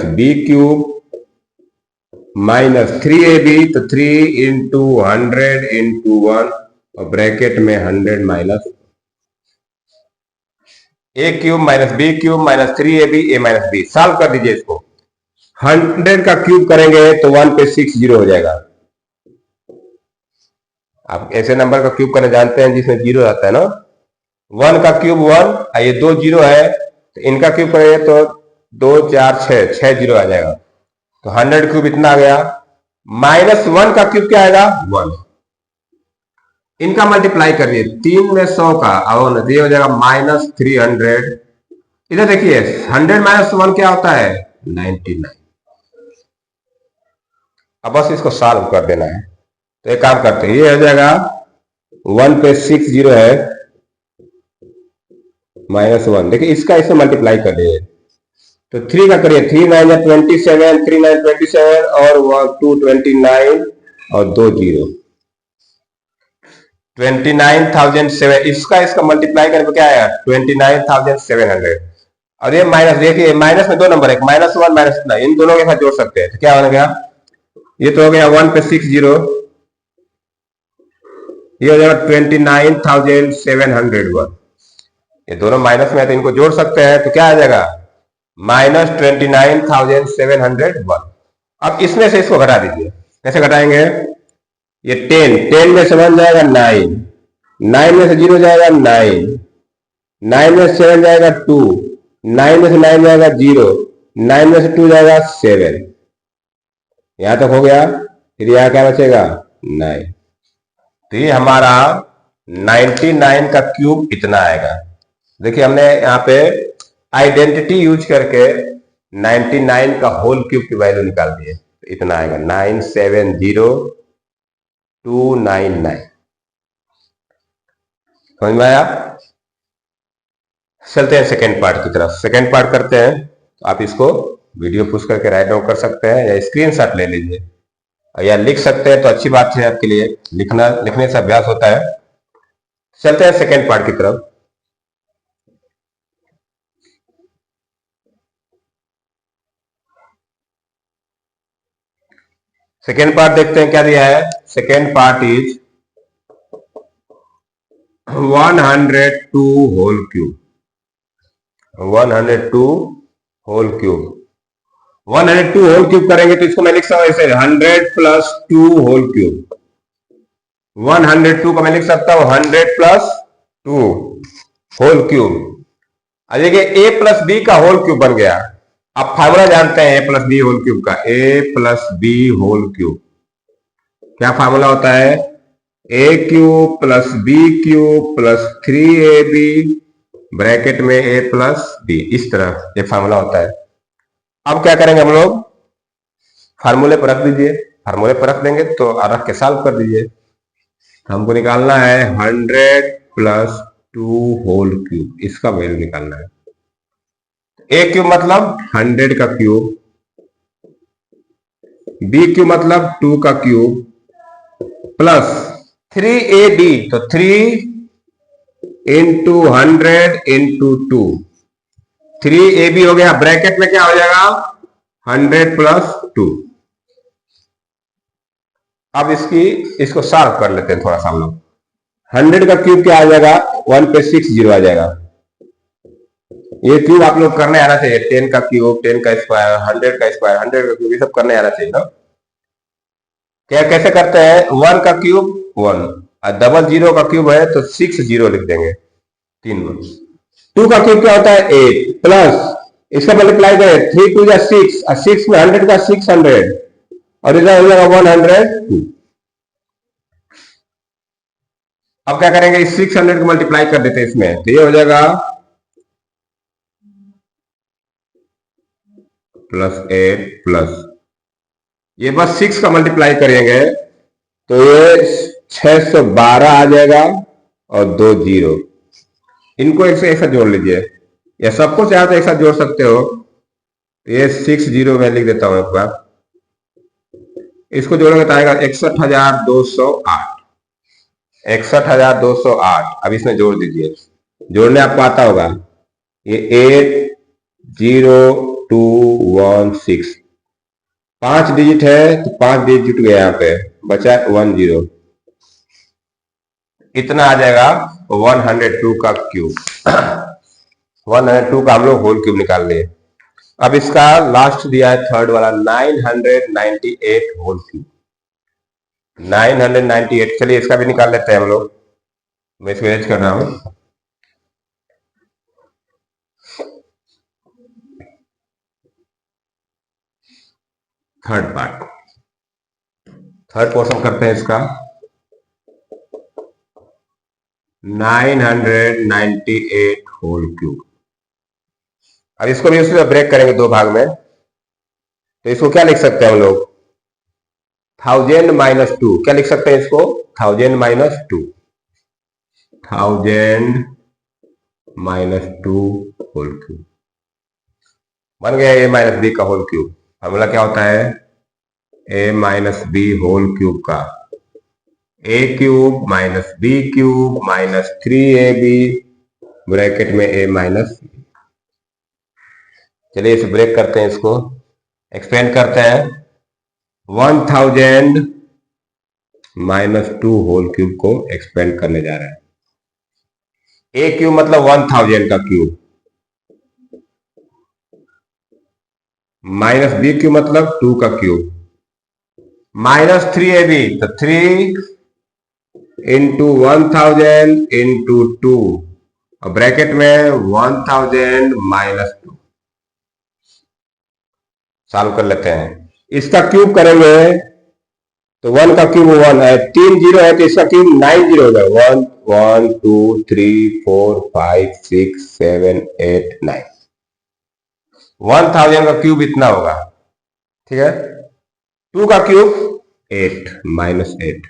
- b³ -3ab, तो 3 × 100 × 1 और ब्रैकेट में 100 - A cube minus B cube minus 3ab A minus B. Solve कर दीजिए इसको। 100 का क्यूब करेंगे तो 1 पे 6 जीरो हो जाएगा। आप ऐसे नंबर का क्यूब करना जानते हैं जिसमें जीरो रहता है ना। 1 का क्यूब 1, ये 2 जीरो है तो इनका क्यूब करेंगे तो 2 4 6 जीरो आ जाएगा। तो 100 क्यूब इतना आ गया। -1 का क्यूब क्या आएगा 1। इनका मल्टीप्लाई करिए 3 में 100 का और ये हो जाएगा -300। इधर देखिए 100 - 1 क्या होता है 99। अब बस इसको सॉल्व कर देना है। तो एक काम करते हैं, ये हो जाएगा 1 पे 6 जीरो है -1। देखिए इसका इससे मल्टीप्लाई कर दिए तो 3 का करिए 3 9 27 3 9 27 और 2 29 और 2 जीरो 29,007। इसका मल्टीप्लाई करने पर क्या आएगा 29,700। और ये माइनस, देखिए माइनस में 2 नंबर है, -1 -9, इन दोनों के साथ जोड़ सकते हैं तो क्या हो गया, ये तो हो गया 1 पे 6 जीरो, ये हो जाएगा 29,701। ये दोनों माइनस में है तो इनको जोड़ सकते हैं तो क्या आ जाएगा -29,701। अब इसमें से इसको घटा दीजिए। कैसे घटाएंगे, ये 10 में से 1 जाएगा 9, 9 में से 0 जाएगा 9, 9 में से 7 जाएगा 2, 9 में से 9 जाएगा 0, 9 में से 2 जाएगा 7। यहां तक हो गया। फिर यहां क्या बचेगा 9। तो ये हमारा 99 का क्यूब इतना आएगा। देखिए हमने यहाँ पे आइडेंटिटी यूज करके 99 का होल क्यूब की वैल्यू निकाल दी है। तो इतना आएगा 970299। समझ में आया। चलते हैं सेकेंड पार्ट की तरफ। सेकेंड पार्ट करते हैं तो आप इसको वीडियो पुश करके राइट डाउन कर सकते हैं या स्क्रीनशॉट ले लीजिए या लिख सकते हैं तो अच्छी बात है आपके लिए, लिखने से अभ्यास होता है। चलते हैं सेकेंड पार्ट की तरफ। सेकेंड पार्ट देखते हैं क्या दिया है। Second part is 102 whole cube. 102 whole cube 102 whole cube करेंगे तो इसको मैं लिख सकता हूं ऐसे 100 + 2 होल क्यूब। 102 को मैं लिख सकता हूं 100 + 2 होल क्यूब। अब देखिए a + b का होल क्यूब बन गया। आप फार्मूला जानते हैं a + b होल क्यूब का, a + b होल क्यूब क्या फार्मूला होता है, a cube + b cube + 3ab bracket में a + b। इस तरह ये फार्मूला होता है। अब क्या करेंगे हम लोग, फार्मूले पर रख दीजिए। फार्मूले पर रख देंगे तो रख के सॉल्व कर दीजिए। हमको निकालना है 100 + 2 होल क्यूब, इसका वैल्यू निकालना है। a क्यूब मतलब 100 का क्यूब, b क्यूब मतलब 2 का क्यूब प्लस 3ab, तो 3 × 100 × 2, 3ab हो गया। ब्रैकेट में क्या हो जाएगा 100 + 2। अब इसको सॉल्व कर लेते हैं थोड़ा सा हम लोग। 100 का क्यूब क्या आ जाएगा 1 पे 6 जीरो आ जाएगा। ये क्यूब आप लोग करने आना चाहिए, 10 का क्यूब, 10 का स्क्वायर, 100 का स्क्वायर, 100 का क्यूब, ये सब करने आना चाहिए ना। क्या कैसे करते हैं, 1 का क्यूब 1 और डबल 0 का क्यूब है तो 6 जीरो लिख देंगे 3 में। 2 का क्यूब क्या होता है 8 प्लस इसका मल्टीप्लाई करें 3 × 2 = 6 और 6 में 100 का 600 और इधर हो जाएगा 102। अब क्या करेंगे, इस 600 को मल्टीप्लाई कर देते हैं इसमें तो ये हो जाएगा +8 प्लस ये बस 6 का मल्टीप्लाई करेंगे तो ये 612 आ जाएगा और 2 जीरो। इनको एक से एक साथ जोड़ लीजिए या सबको चाहे तो एक साथ जोड़ सकते हो। ये 6 जीरो मैं लिख देता हूं एक बार। इसको जोड़ेंगे तो आएगा 61,208। 61,208। अब इसमें जोड़ दीजिए, जोड़ने आपको आता होगा। ये 80216 5 डिजिट है तो 5 डिजिट जुट गया, यहाँ पे बचा 1 जीरो। इतना आ जाएगा 102 का क्यूब। 102 का हम लोग होल क्यूब निकाल लिए। अब इसका लास्ट दिया है थर्ड वाला 998 होल क्यूब, 998। चलिए इसका भी निकाल लेते हैं हम लोग। मैं इसको एज कर रहा हूं। थर्ड पार्ट, थर्ड पोर्शन करते हैं इसका। 998 होल क्यूब। अब इसको भी उसी ब्रेक करेंगे दो भाग में, तो इसको क्या लिख सकते हैं हम लोग? 1000 -2। क्या लिख सकते हैं इसको? 1000 -2, 1000 -2 होल क्यूब बन गया a माइनस बी का होल क्यूब। फॉर्मूला क्या होता है? a minus B whole cube का a cube minus B cube minus 3ab bracket में a माइनस। चलिए इसे ब्रेक करते हैं, इसको एक्सपेंड करते हैं। 1000 -2 होल क्यूब को एक्सपेंड करने जा रहे हैं। a क्यूब मतलब 1000 का क्यूब, माइनस बी क्यूब मतलब 2 का क्यूब, माइनस 3ab, तो 3 इंटू 1000 इंटू 2 और ब्रैकेट में 1000 -2। सॉल्व कर लेते हैं। इसका क्यूब करेंगे तो 1 का क्यूब 1 है, 3 जीरो है तो इसका क्यूब 9 जीरो होगा। 1 1 2 3 4 5 6 7 8 9। 1000 का क्यूब इतना होगा, ठीक है। 2 का क्यूब 8 -8।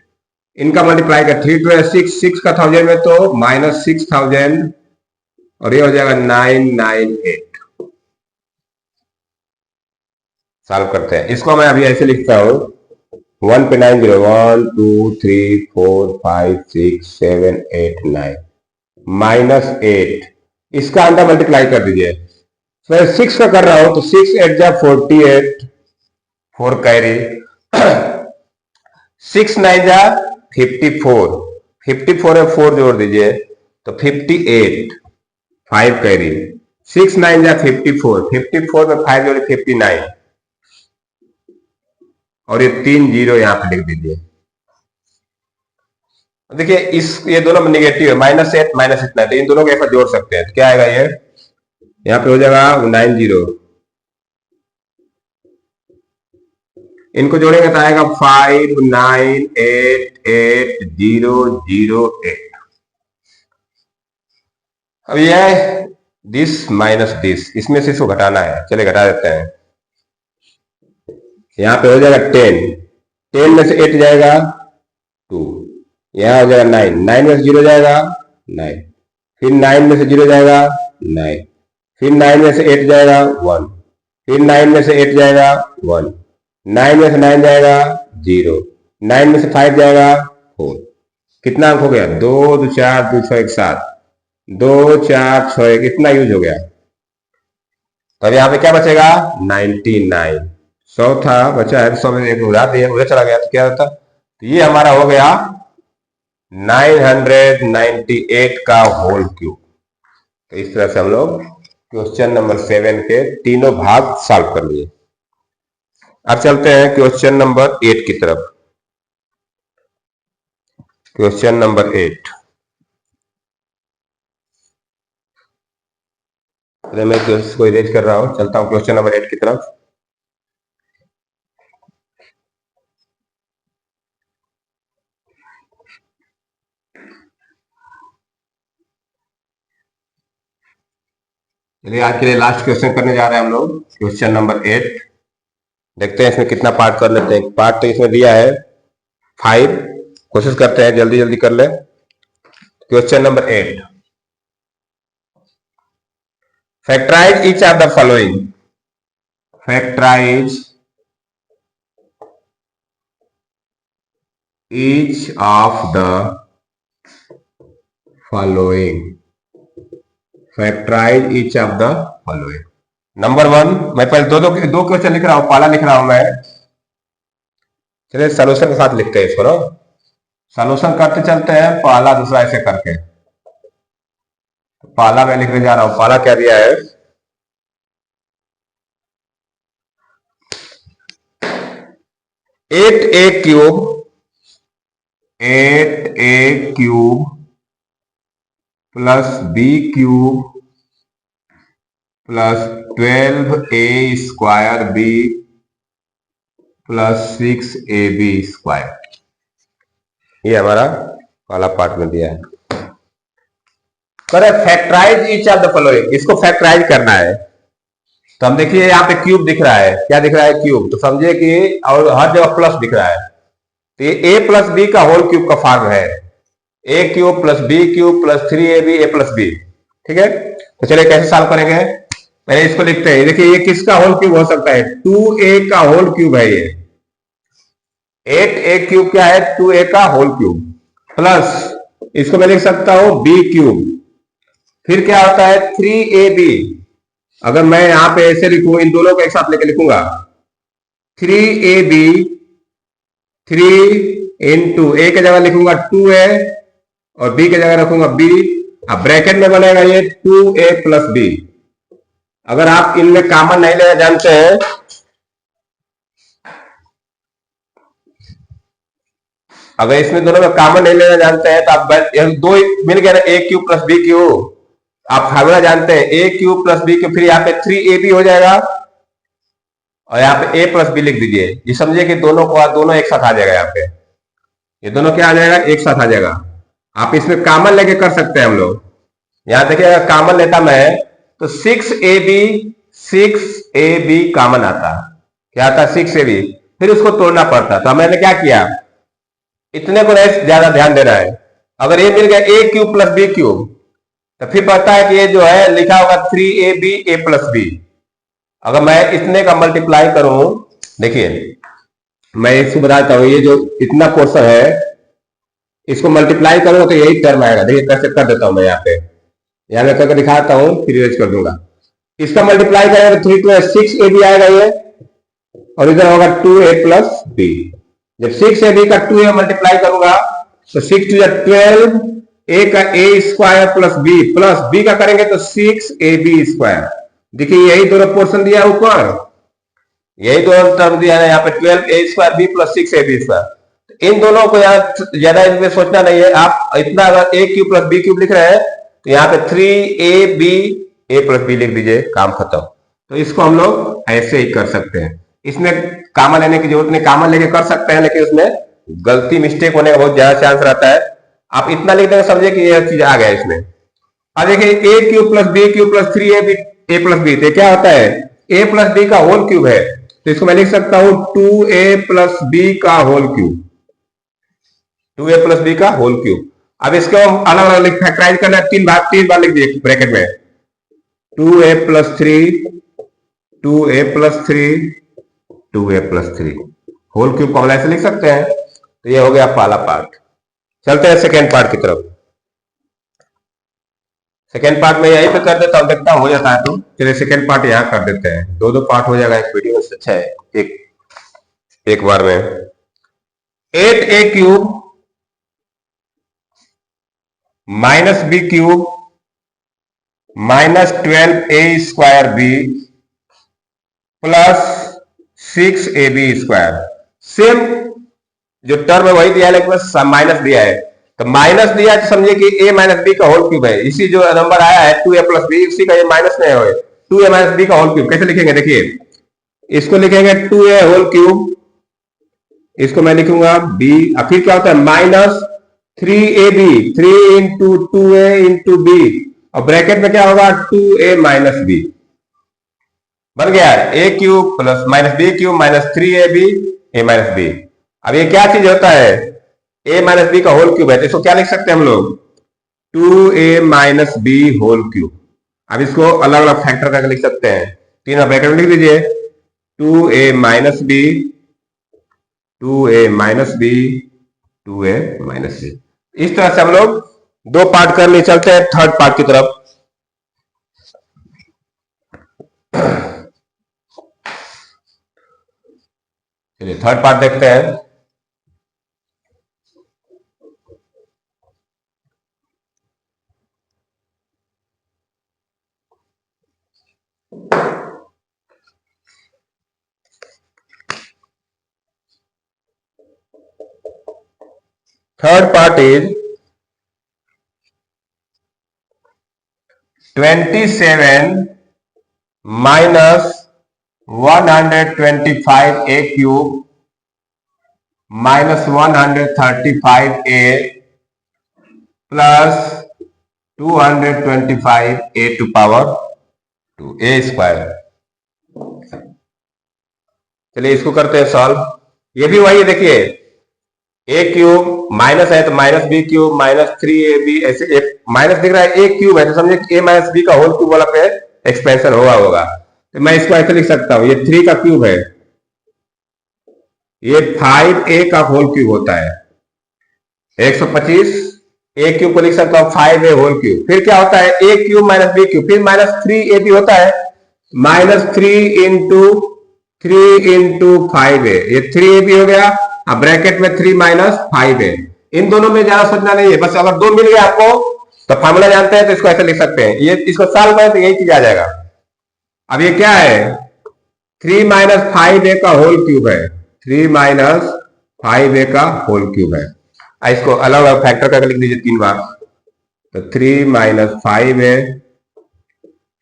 इनका मल्टीप्लाई कर 3 2 6, 6 का 1000 में तो -6000 और ये हो जाएगा 998। सॉल्व करते हैं इसको। मैं अभी ऐसे लिखता हूं 1 पे 9 0, 1 2 3 4 5 6 7 8 9 -8। इसका अंदर मल्टीप्लाई कर दीजिए। मैं 6 का कर रहा हूं तो 6 8 जा 48, 4 कैरी 6 9 जा 54, 54 में 4 जोड़ दीजिए तो 58, 5 कैरी 6 9 जा 54, 54 में 5 जोड़े 59 और ये 3 जीरो यहां पे लिख दीजिए। देखिए इस ये दोनों में निगेटिव है, -8 माइनस इतना, तो इन दोनों को ऐसा जोड़ सकते हैं तो क्या आएगा? ये यहां पे हो जाएगा 9 जीरो, इनको जोड़ेंगे तो आएगा 5 9 8 8 0 0 8। अब ये दिस माइनस दिस, इसमें से इसको घटाना है। चलिए घटा देते हैं। यहां पे हो जाएगा 10, 10 में से 8 जाएगा 2, यहां हो जाएगा 9, 9 में से 0 जाएगा 9, फिर 9 में से 0 जाएगा 9, फिर 9 में से 8 जाएगा 1, फिर 9 में से 8 जाएगा 1, 9 में से 9 जाएगा 0, 9 में से 5 जाएगा 4। कितना अंक हो गया? 2 2 4 2 6 1 7, 2 4 6 1, इतना यूज हो गया। तो अब यहाँ पे क्या बचेगा? 99। 100 था, बचा है 100 में एक उड़ा दिया, उधर चला गया तो क्या होता? तो ये हमारा हो गया 998 का होल क्यूब। तो इस तरह से हम लोग क्वेश्चन नंबर 7 के तीनों भाग सॉल्व कर लिए। अब चलते हैं क्वेश्चन नंबर 8 की तरफ। क्वेश्चन नंबर 8, मैं इसको इरेज कर रहा हूं, चलता हूं क्वेश्चन नंबर 8 की तरफ। चलिए आज के लिए लास्ट क्वेश्चन करने जा रहे हैं हम लोग, क्वेश्चन नंबर 8। देखते हैं इसमें कितना पार्ट कर लेते हैं। पार्ट तो इसमें दिया है 5, कोशिश करते हैं जल्दी जल्दी कर ले। Question number 8, factorise each of the following. Factorise each of the following. Factorise each of the following. Number 1, मैं पहले दो क्वेश्चन लिख रहा हूं, पहला लिख रहा हूं मैं। चलिए सॉल्यूशन के साथ लिखते हैं इसको ना, सॉल्यूशन करते चलते हैं, पहला दूसरा ऐसे करके। पहला मैं लिखने जा रहा हूं। पहला क्या दिया है, 8a³ 8a³ plus b³ plus 12a² b plus 6ab²। ये हमारा पहला पार्ट में दिया है। Correct, factorise each of the following, इसको फैक्टराइज करना है। तो हम देखिए यहाँ पे क्यूब दिख रहा है, क्या दिख रहा है, क्यूब। तो समझिए कि और हर जगह प्लस दिख रहा है, तो ये a प्लस बी का होल क्यूब का फॉर्म है, a³ plus b³ plus 3ab a plus b। ठीक है, तो चलिए कैसे सॉल्व करेंगे, पहले इसको लिखते हैं। देखिए ये किसका होल क्यूब हो सकता है, 2a का होल क्यूब है ये। 8a³ क्या है, 2a का होल क्यूब, प्लस इसको मैं लिख सकता हूं b³। फिर क्या होता है 3ab, अगर मैं यहां पे ऐसे लिखूं, इन दोनों को एक साथ लेके लिखूंगा, 3ab 3 इंटू a की जगह लिखूंगा 2a और b की जगह रखूंगा b। अब ब्रैकेट में बनेगा ये 2a प्लस b। अगर आप इनमें कॉमन नहीं लेना जानते हैं, अगर इसमें दोनों में कॉमन नहीं लेना जानते हैं तो आप दो मिल गया ना, a³ प्लस b³। आप फार्मूला जानते हैं, a³ प्लस b³, फिर यहाँ पे 3ab हो जाएगा और यहाँ पे a प्लस b लिख दीजिए। ये समझिए कि दोनों को दोनों एक साथ आ जाएगा, यहाँ पे ये दोनों क्या आ जाएगा, एक साथ आ जाएगा। आप इसमें कॉमन लेके कर सकते हैं हम लोग। यहां देखिए अगर कॉमन लेता मैं तो 6ab कॉमन आता, क्या आता 6ab, फिर उसको तोड़ना पड़ता। तो मैंने क्या किया, इतने को ज्यादा ध्यान देना है। अगर ये मिल गया a³ प्लस b³, तो फिर पता है कि ये जो है लिखा होगा 3ab a प्लस b। अगर मैं इतने का मल्टीप्लाई करूं, देखिए मैं इसको बताता हूं, ये जो इतना पोर्शन है इसको मल्टीप्लाई करूंगा तो यही टर्म आएगा। देखिए कैसे कर देता हूं मैं, यहाँ मैं करके दिखाता हूं, फिर यूज कर दूंगा। इसका मल्टीप्लाई करेंगे तो 3 2 6ab आएगा ये, और इधर होगा 2a प्लस b। जब 6ab का 2a मल्टीप्लाई करूंगा तो 6 2 12, a का a² प्लस b का करेंगे तो 6ab²। देखिए यही दोनों पोर्शन दिया ऊपर, यही दोनों टर्म दिया है यहाँ पे 12a² b प्लस 6ab²। इन दोनों को यहाँ ज्यादा इनमें सोचना नहीं है। आप इतना अगर a³ प्लस b³ लिख रहे हैं तो यहाँ पे 3ab a प्लस b लिख दीजिए, काम खत्म। तो इसको हम लोग ऐसे ही कर सकते हैं, इसमें कॉमन लेने की जरूरत नहीं, कॉमन लेके कर सकते हैं, लेकिन उसमें गलती मिस्टेक होने का बहुत ज्यादा चांस रहता है। आप इतना लिख देंगे, समझिए कि यह चीज आ गया इसमें। अब देखिए a³ plus b³ plus 3ab a plus b, तो क्या होता है a प्लस b का होल क्यूब है, तो इसको मैं लिख सकता हूं 2a प्लस b का whole cube, 2a plus b का होल क्यूब। अब इसको हम अलग अलग फैक्टराइज करना है, 3 बार लिख दिए ब्रैकेट में, 2a plus 3 2a plus 3 2a plus 3 whole cube को हम ऐसे लिख सकते हैं। तो ये हो गया पहला पार्ट। चलते हैं सेकेंड पार्ट की तरफ। सेकेंड पार्ट में यहीं पे कर देता हूं, देखता हो जाता है तो चलिए सेकेंड पार्ट यहां कर देते हैं। दो पार्ट हो जाएगा एक वीडियो से, अच्छा है एक बार में। 8a³ minus b³ minus 12a² b plus 6ab²। Same जो टर्म है वही दिया है, लेकिन माइनस दिया है। तो माइनस दिया तो समझिए कि a माइनस बी का होल क्यूब है। इसी जो नंबर आया है 2a प्लस बी, उसी का ये माइनस में है, 2a माइनस बी का होल क्यूब। कैसे लिखेंगे, देखिए इसको लिखेंगे 2a होल क्यूब, इसको मैं लिखूंगा b। अब फिर क्या होता है minus 3ab, 3 into 2a into b, और ब्रैकेट में क्या होगा 2a माइनस b। बन गया a³ plus minus b³ minus 3ab a minus b। अब ये क्या चीज होता है, a माइनस बी का होल क्यूब है, तो इसको क्या लिख सकते हैं हम लोग 2a minus b whole cube. अब इसको अलग अलग फैक्टर करके लिख सकते हैं, तीन ब्रैकेट में लिख दीजिए 2a minus b 2a minus b 2a minus b। इस तरह से हम लोग दो पार्ट कर लिए। चलते हैं थर्ड पार्ट की तरफ। चलिए थर्ड पार्ट देखते हैं। Third part is 27 minus 125 A cube minus 135 A plus 225 A to power 2 A square. चलिए इसको करते हैं सॉल्व। ये भी वही है, देखिए ए क्यूब माइनस है तो minus B cube minus 3ab, ऐसे माइनस दिख रहा है, ए क्यूब है तो समझे ए माइनस बी का होल क्यूब वाला पे एक्सपेंशन होगा। तो मैं इसको ऐसे लिख सकता हूं, ये 3 का क्यूब है, ये 5a का होल क्यूब होता है 125, ए क्यूब को लिख सकता हूं 5a होल क्यूब। फिर क्या होता है ए क्यूब माइनस बी क्यूब, फिर माइनस 3ab होता है, माइनस 3 इंटू 5a, ये 3ab हो गया। अब ब्रैकेट में 3 माइनस 5a, इन दोनों में ज्यादा सोचना नहीं है, बस अगर 2 मिल गया आपको तो फॉर्मूला जानते हैं तो इसको ऐसे लिख सकते हैं, ये इसको सॉल्व करें तो यही चीज आ जाएगा। अब ये क्या है 3 माइनस 5a का होल क्यूब है, 3 माइनस 5a का होल क्यूब है। इसको अलग अलग फैक्टर करके लिख दीजिए 3 बार, तो 3 माइनस 5a,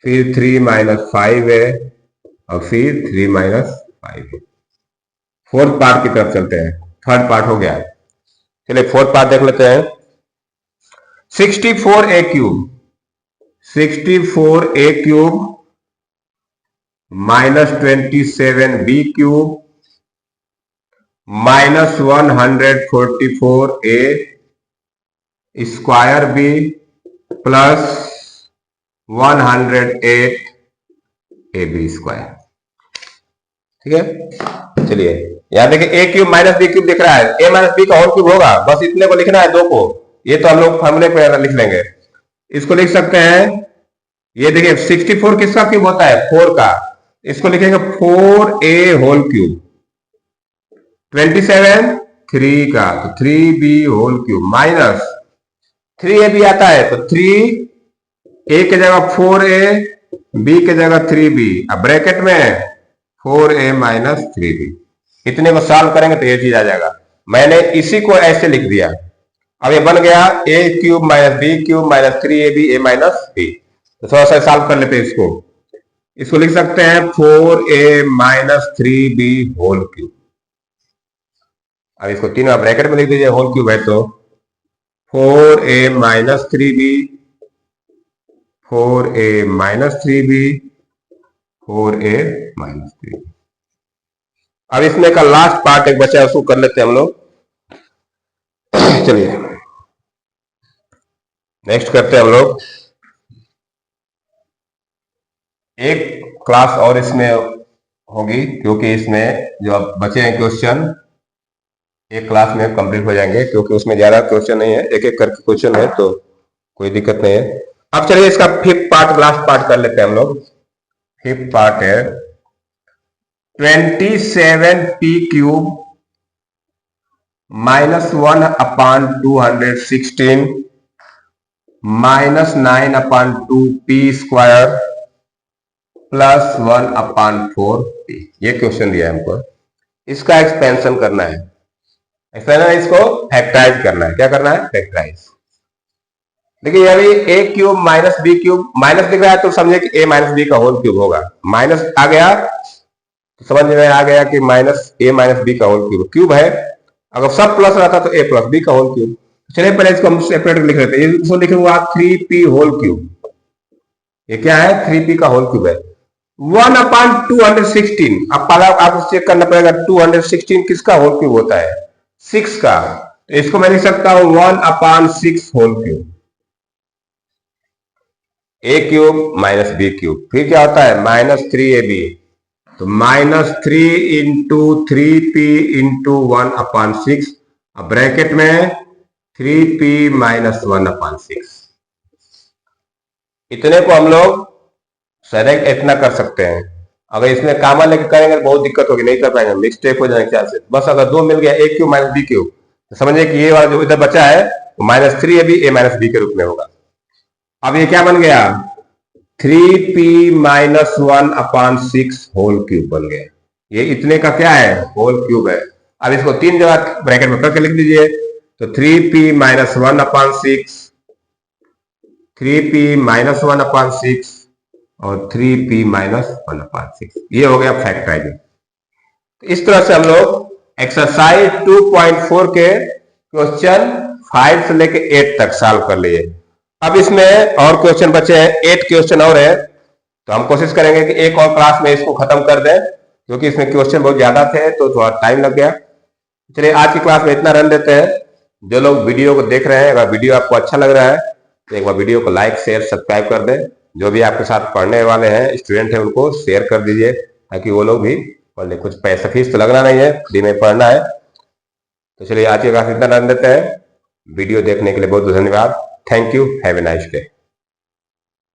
फिर 3 माइनस 5a और फिर 3 माइनस 5a। फोर्थ पार्ट की तरफ चलते हैं, थर्ड पार्ट हो गया। चलिए फोर्थ पार्ट देख लेते हैं। 64a cube, 64a cube minus 27b cube minus 144a square B plus 108ab square. ठीक है, चलिए यहां देखिए A cube minus B cube दिख रहा है, ए माइनस बी का होल क्यूब होगा, बस इतने को लिखना है, 2 को, ये तो हम लोग फॉर्मूले पे लिख लेंगे। इसको लिख सकते हैं, ये देखिए 64 किसका क्यूब होता है 4 का, इसको लिखेंगे 4a होल क्यूब, 27 3 का तो 3b whole cube minus 3ab आता है तो 3a की जगह 4a, b की जगह 3b, अब ब्रैकेट में 4a माइनस 3b। इतने को सॉल्व करेंगे तो ये चीज आ जाएगा। मैंने इसी को ऐसे लिख दिया, अब ये बन गया a cube minus b cube minus 3ab a minus b। तो थोड़ा सा सॉल्व कर लेते हैं इसको, इसको लिख सकते हैं 4a minus 3b whole cube. अब इसको 3 बार ब्रैकेट में लिख दीजिए, होल क्यूब है तो 4a minus 3b, 4a minus 3b, 4a minus 3b। अब इसमें का लास्ट पार्ट एक बचा है, उसको कर लेते हैं हम लोग। चलिए नेक्स्ट करते हैं हम लोग, एक क्लास और इसमें होगी क्योंकि इसमें जो अब बचे हैं क्वेश्चन एक क्लास में कंप्लीट हो जाएंगे, क्योंकि उसमें ज्यादा क्वेश्चन नहीं है, एक एक करके क्वेश्चन है तो कोई दिक्कत नहीं है। अब चलिए इसका फिफ्थ पार्ट लास्ट पार्ट कर लेते हैं हम लोग। फिफ्थ पार्ट है 27p क्यूब माइनस 1 अपान 216 माइनस 9 अपान 2p स्क्वायर प्लस 1 अपान 4p। ये क्वेश्चन दिया है हमको, इसका एक्सपेंशन करना है, इसको फैक्टराइज करना है। क्या करना है फैक्टराइज। देखिए अभी a cube minus b cube, minus दिख रहा है तो समझे कि a माइनस b का होल क्यूब होगा, माइनस आ गया तो समझ में आ गया कि माइनस a माइनस b का होल क्यूब क्यूब है। अगर सब प्लस रहता तो a प्लस b का होल क्यूब। चलिए पहले इसको हम सेपरेट लिख लेते हैं, इसको लिखूंगा 3p होल क्यूब। ये क्या है 3p का होल क्यूब है 1 अपान 216। अब पहला आपको चेक करना पड़ेगा 216 किसका होल क्यूब होता है 6 का, तो इसको मैं लिख सकता हूं 1 upon 6 whole cube, a cube minus b cube. फिर क्या होता है माइनस 3ab, तो minus 3 into 3p into 1 upon 6, अब ब्रैकेट में 3p माइनस 1 अपान 6। इतने को हम लोग डायरेक्ट इतना कर सकते हैं। अगर इसमें कामा लेके करेंगे तो बहुत दिक्कत होगी, नहीं कर पाएंगे, मिस्टेक हो जाएगा क्या से। बस अगर 2 मिल गया a cube minus b cube, तो समझिए कि ये वाला जो इधर बचा है तो minus 3ab a minus b के रूप में होगा। अब ये क्या बन गया 3p minus 1 upon 6 whole cube बन गया। ये इतने का क्या है होल क्यूब है। अब इसको 3 जगह ब्रैकेट में करके लिख दीजिए, तो 3p-1/6, 3p-1/6 और 3p-1/6, ये हो गया फैक्टराइजिंग। तो इस तरह से हम लोग एक्सरसाइज 2.4 के क्वेश्चन 5 से लेके 8 तक सॉल्व कर लिए। अब इसमें और क्वेश्चन बचे हैं, 8 क्वेश्चन और है, तो हम कोशिश करेंगे कि एक और क्लास में इसको खत्म कर दें, क्योंकि इसमें क्वेश्चन बहुत ज्यादा थे तो थोड़ा टाइम लग गया। चलिए आज की क्लास में इतना रन देते हैं। जो लोग वीडियो को देख रहे हैं, अगर वीडियो आपको अच्छा लग रहा है तो एक बार वीडियो को लाइक शेयर सब्सक्राइब कर दें। जो भी आपके साथ पढ़ने वाले हैं स्टूडेंट हैं उनको शेयर कर दीजिए, ताकि वो लोग भी पढ़ ले। कुछ पैसा फीस तो लगना नहीं है, फ्री में पढ़ना है। तो चलिए आज की क्लास इतना रन देते हैं। वीडियो देखने के लिए बहुत बहुत धन्यवाद। Thank you, have a nice day.